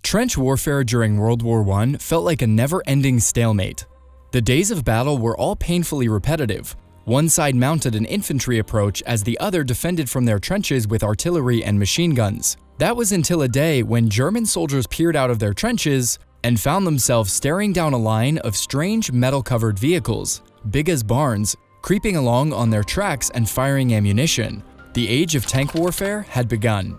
Trench warfare during World War I felt like a never-ending stalemate. The days of battle were all painfully repetitive. One side mounted an infantry approach as the other defended from their trenches with artillery and machine guns. That was until a day when German soldiers peered out of their trenches and found themselves staring down a line of strange metal-covered vehicles, big as barns, creeping along on their tracks and firing ammunition. The age of tank warfare had begun.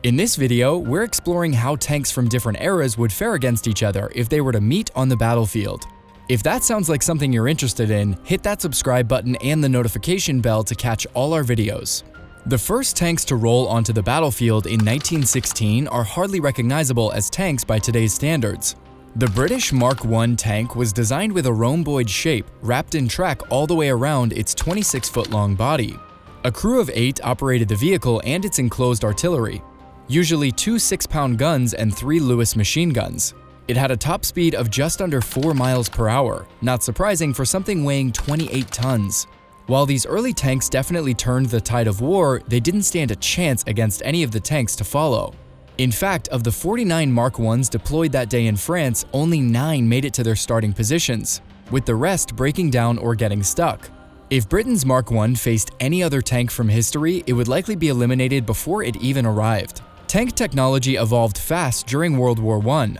In this video, we're exploring how tanks from different eras would fare against each other if they were to meet on the battlefield. If that sounds like something you're interested in, hit that subscribe button and the notification bell to catch all our videos. The first tanks to roll onto the battlefield in 1916 are hardly recognizable as tanks by today's standards. The British Mark I tank was designed with a rhomboid shape wrapped in track all the way around its 26-foot-long body. A crew of 8 operated the vehicle and its enclosed artillery, usually 2 6-pound guns and 3 Lewis machine guns. It had a top speed of just under 4 miles per hour, not surprising for something weighing 28 tons. While these early tanks definitely turned the tide of war, they didn't stand a chance against any of the tanks to follow. In fact, of the 49 Mark Is deployed that day in France, only 9 made it to their starting positions, with the rest breaking down or getting stuck. If Britain's Mark I faced any other tank from history, it would likely be eliminated before it even arrived. Tank technology evolved fast during World War I.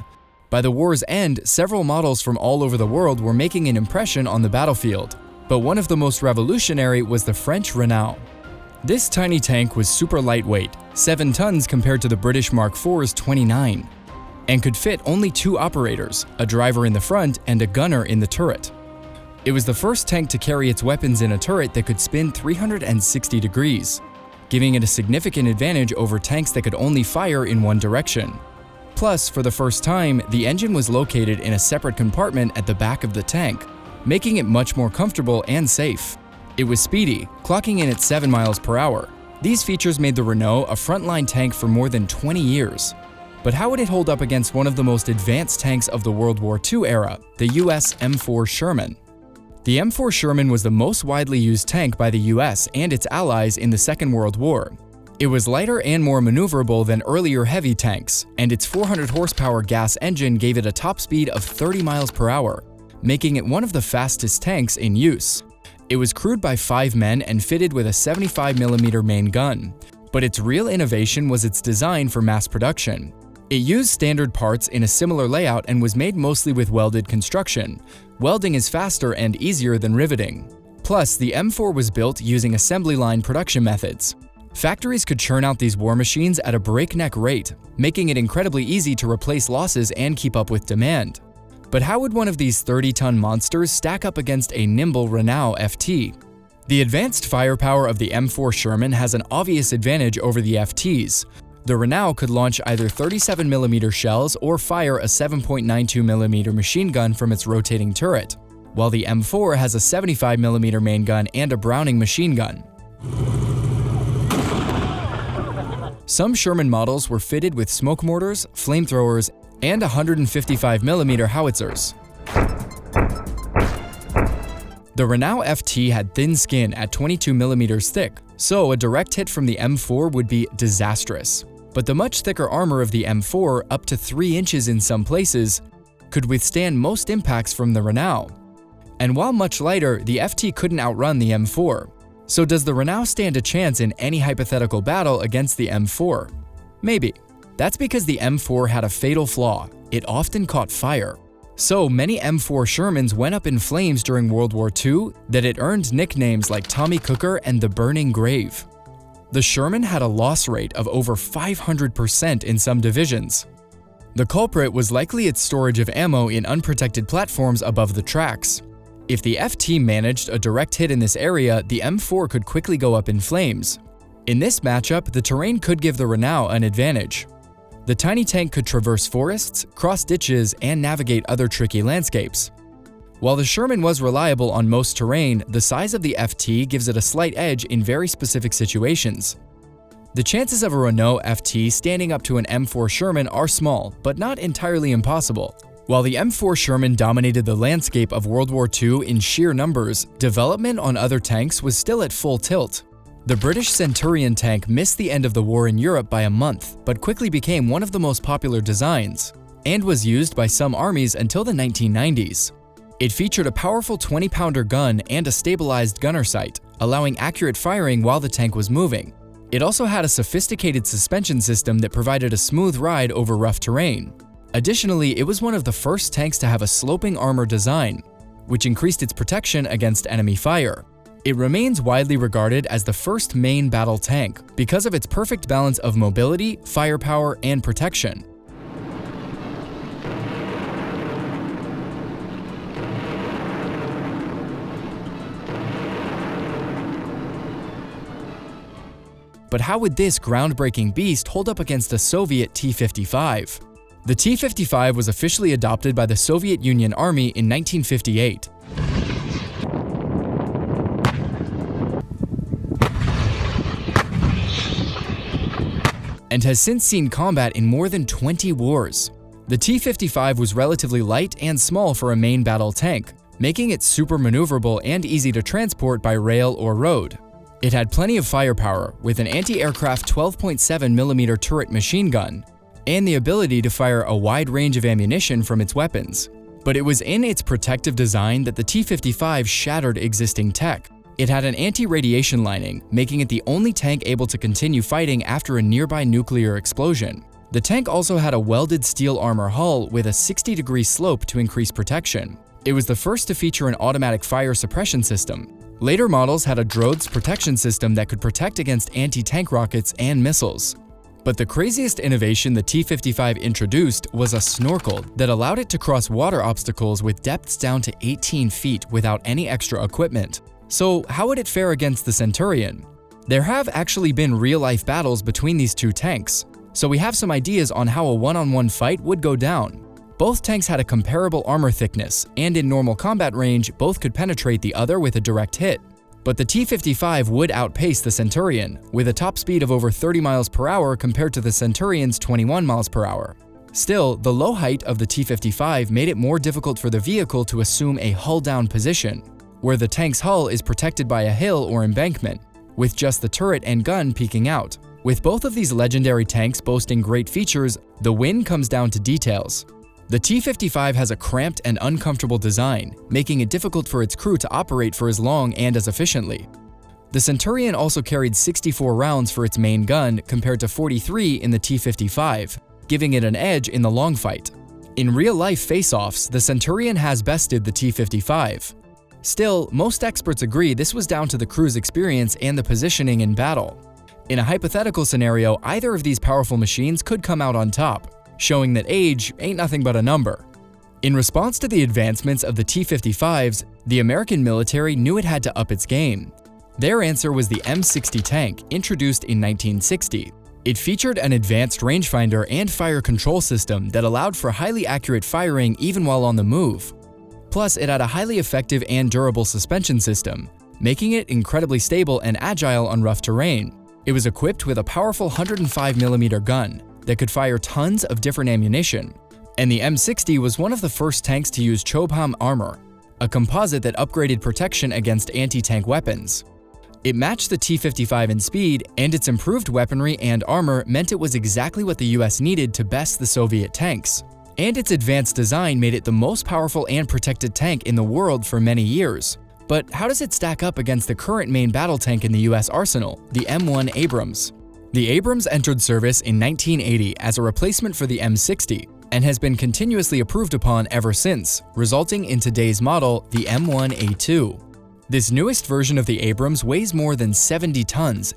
By the war's end, several models from all over the world were making an impression on the battlefield, but one of the most revolutionary was the French Renault. This tiny tank was super lightweight, 7 tons compared to the British Mark IV's 29, and could fit only 2 operators, a driver in the front and a gunner in the turret. It was the first tank to carry its weapons in a turret that could spin 360 degrees, giving it a significant advantage over tanks that could only fire in one direction. Plus, for the first time, the engine was located in a separate compartment at the back of the tank, making it much more comfortable and safe. It was speedy, clocking in at 7 miles per hour. These features made the Renault a frontline tank for more than 20 years. But how would it hold up against one of the most advanced tanks of the World War II era, the US M4 Sherman? The M4 Sherman was the most widely used tank by the US and its allies in the Second World War. It was lighter and more maneuverable than earlier heavy tanks, and its 400 horsepower gas engine gave it a top speed of 30 miles per hour, making it one of the fastest tanks in use. It was crewed by 5 men and fitted with a 75mm main gun, but its real innovation was its design for mass production. It used standard parts in a similar layout and was made mostly with welded construction. Welding is faster and easier than riveting. Plus, the M4 was built using assembly line production methods. Factories could churn out these war machines at a breakneck rate, making it incredibly easy to replace losses and keep up with demand. But how would one of these 30-ton monsters stack up against a nimble Renault FT? The advanced firepower of the M4 Sherman has an obvious advantage over the FTs. The Renault could launch either 37mm shells or fire a 7.92mm machine gun from its rotating turret, while the M4 has a 75mm main gun and a Browning machine gun. Some Sherman models were fitted with smoke mortars, flamethrowers, and 155mm howitzers. The Renault FT had thin skin at 22mm thick, so a direct hit from the M4 would be disastrous. But the much thicker armor of the M4, up to 3 inches in some places, could withstand most impacts from the Renault. And while much lighter, the FT couldn't outrun the M4. So does the Renault stand a chance in any hypothetical battle against the M4? Maybe. That's because the M4 had a fatal flaw: it often caught fire. So many M4 Shermans went up in flames during World War II that it earned nicknames like Tommy Cooker and the Burning Grave. The Sherman had a loss rate of over 500% in some divisions. The culprit was likely its storage of ammo in unprotected platforms above the tracks. If the FT managed a direct hit in this area, the M4 could quickly go up in flames. In this matchup, the terrain could give the Renault an advantage. The tiny tank could traverse forests, cross ditches, and navigate other tricky landscapes. While the Sherman was reliable on most terrain, the size of the FT gives it a slight edge in very specific situations. The chances of a Renault FT standing up to an M4 Sherman are small, but not entirely impossible. While the M4 Sherman dominated the landscape of World War II in sheer numbers, development on other tanks was still at full tilt. The British Centurion tank missed the end of the war in Europe by a month, but quickly became one of the most popular designs. and was used by some armies until the 1990s. It featured a powerful 20-pounder gun and a stabilized gunner sight, allowing accurate firing while the tank was moving. It also had a sophisticated suspension system that provided a smooth ride over rough terrain. Additionally, it was one of the first tanks to have a sloping armor design, which increased its protection against enemy fire. It remains widely regarded as the first main battle tank because of its perfect balance of mobility, firepower, and protection. But how would this groundbreaking beast hold up against a Soviet T55? The T55 was officially adopted by the Soviet Union Army in 1958. And has since seen combat in more than 20 wars. The T55 was relatively light and small for a main battle tank, making it super maneuverable and easy to transport by rail or road. It had plenty of firepower, with an anti-aircraft 12.7mm turret machine gun, and the ability to fire a wide range of ammunition from its weapons. But it was in its protective design that the T55 shattered existing tech. It had an anti-radiation lining, making it the only tank able to continue fighting after a nearby nuclear explosion. The tank also had a welded steel armor hull with a 60-degree slope to increase protection. It was the first to feature an automatic fire suppression system. Later models had a Drones protection system that could protect against anti-tank rockets and missiles. But the craziest innovation the T55 introduced was a snorkel that allowed it to cross water obstacles with depths down to 18 feet without any extra equipment. So how would it fare against the Centurion? There have actually been real-life battles between these two tanks, so we have some ideas on how a one-on-one fight would go down. Both tanks had a comparable armor thickness, and in normal combat range, both could penetrate the other with a direct hit. But the T55 would outpace the Centurion, with a top speed of over 30 miles per hour compared to the Centurion's 21 miles per hour. Still, the low height of the T55 made it more difficult for the vehicle to assume a hull-down position, where the tank's hull is protected by a hill or embankment, with just the turret and gun peeking out. With both of these legendary tanks boasting great features, the win comes down to details. The T55 has a cramped and uncomfortable design, making it difficult for its crew to operate for as long and as efficiently. The Centurion also carried 64 rounds for its main gun compared to 43 in the T55, giving it an edge in the long fight. In real-life face-offs, the Centurion has bested the T55. Still, most experts agree this was down to the crew's experience and the positioning in battle. In a hypothetical scenario, either of these powerful machines could come out on top, showing that age ain't nothing but a number. In response to the advancements of the T55s, the American military knew it had to up its game. Their answer was the M60 tank, introduced in 1960. It featured an advanced rangefinder and fire control system that allowed for highly accurate firing even while on the move. Plus, it had a highly effective and durable suspension system, making it incredibly stable and agile on rough terrain. It was equipped with a powerful 105mm gun that could fire tons of different ammunition. And the M60 was one of the first tanks to use Chobham armor, a composite that upgraded protection against anti-tank weapons. It matched the T55 in speed, and its improved weaponry and armor meant it was exactly what the US needed to best the Soviet tanks. And its advanced design made it the most powerful and protected tank in the world for many years. But how does it stack up against the current main battle tank in the US arsenal, the M1 Abrams? The Abrams entered service in 1980 as a replacement for the M60 and has been continuously improved upon ever since, resulting in today's model, the M1A2. This newest version of the Abrams weighs more than 70 tons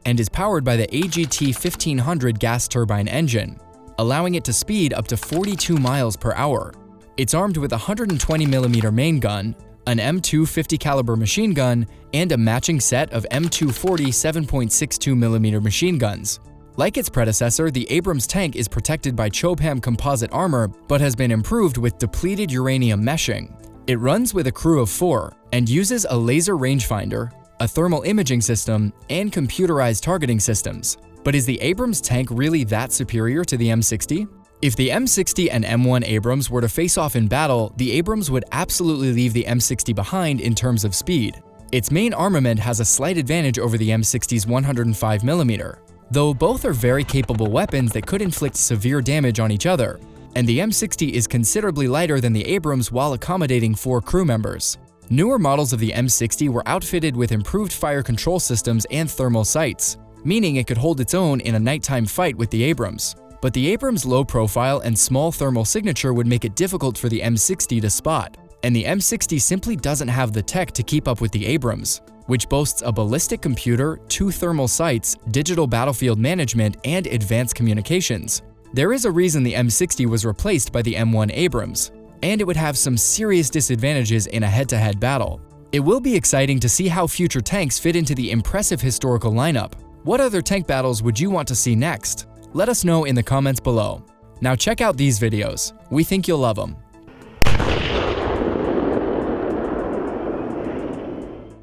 and is powered by the AGT-1500 gas turbine engine, allowing it to speed up to 42 miles per hour. It's armed with a 120mm main gun, an M2 50 caliber machine gun, and a matching set of M240 7.62mm machine guns. Like its predecessor, the Abrams tank is protected by Chobham composite armor but has been improved with depleted uranium meshing. It runs with a crew of 4 and uses a laser rangefinder, a thermal imaging system, and computerized targeting systems. But is the Abrams tank really that superior to the M60? If the M60 and M1 Abrams were to face off in battle, the Abrams would absolutely leave the M60 behind in terms of speed. Its main armament has a slight advantage over the M60's 105mm. though both are very capable weapons that could inflict severe damage on each other, and the M60 is considerably lighter than the Abrams while accommodating 4 crew members. Newer models of the M60 were outfitted with improved fire control systems and thermal sights, meaning it could hold its own in a nighttime fight with the Abrams. But the Abrams' low profile and small thermal signature would make it difficult for the M60 to spot, and the M60 simply doesn't have the tech to keep up with the Abrams, which boasts a ballistic computer, 2 thermal sights, digital battlefield management, and advanced communications. There is a reason the M60 was replaced by the M1 Abrams, and it would have some serious disadvantages in a head-to-head battle. It will be exciting to see how future tanks fit into the impressive historical lineup. What other tank battles would you want to see next? Let us know in the comments below. Now check out these videos. We think you'll love them.